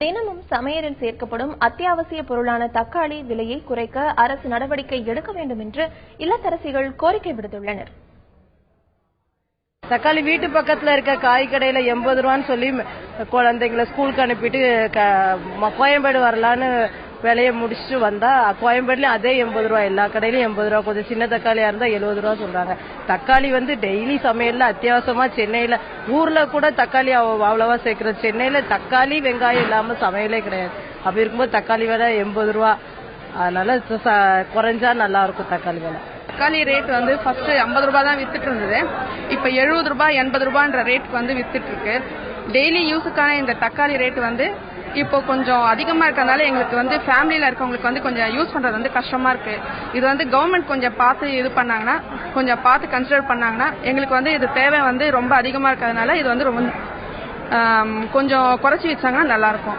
தினமும் சமையலில் சேர்க்கப்படும் அத்தியாவசிய பொருளான தக்காளி விலையை குறைக்க அரசு நடவடிக்கை எடுக்க வேண்டும் என்று இல்லத்தரசிகள் கோரிக்கை விடுத்துள்ளனர். தக்காளி வீட்டு பக்கத்துல இருக்க காய் கடையில 80 ரூபான்னு சொல்லி குழந்தைங்களை ஸ்கூலுக்கு அனுப்பிட்டு கோயம்பேடு வரலான்னு வேலையை முடிச்சுட்டு வந்தா கோயம்பேடுலயும் அதே 80 ரூபா, எல்லா கடையிலயும் 80 ரூபா. கொஞ்சம் சின்ன தக்காளியா இருந்தா 70 ரூபா சொல்றாங்க. தக்காளி டெய்லி சமையல்ல அத்தியாவசியமா சென்னையில ஊர்ல கூட தக்காளி அவ்வளவா சேர்க்கிறது. சென்னையில தக்காளி வெங்காயம் இல்லாம சமையலே கிடையாது. அப்படி இருக்கும்போது தக்காளி விலை 80 ரூபா. அதனால குறைஞ்சா நல்லா இருக்கும் தக்காளி விலை. தக்காளி ரேட் ஃபர்ஸ்ட் 50 ரூபாய் தான் வித்துட்டு இருந்தது. இப்ப 70 ரூபாய் 80 ரூபான்ற ரேட் வித்துட்டு இருக்கு. டெய்லி யூஸுக்கான இந்த தக்காளி ரேட் இப்போ கொஞ்சம் அதிகமா இருக்கறனால எங்களுக்கு ஃபேமிலியில இருக்கவங்களுக்கு கொஞ்சம் யூஸ் பண்றது கஷ்டமா இருக்கு. இது கவர்மெண்ட் கொஞ்சம் பார்த்து இது பண்ணாங்கன்னா, கொஞ்சம் பார்த்து கன்சிடர் பண்ணாங்கன்னா எங்களுக்கு இது தேவை ரொம்ப அதிகமா இருக்கிறதுனால இது ரொம்ப கொஞ்சம் குறைச்சி வச்சாங்கன்னா நல்லா இருக்கும்.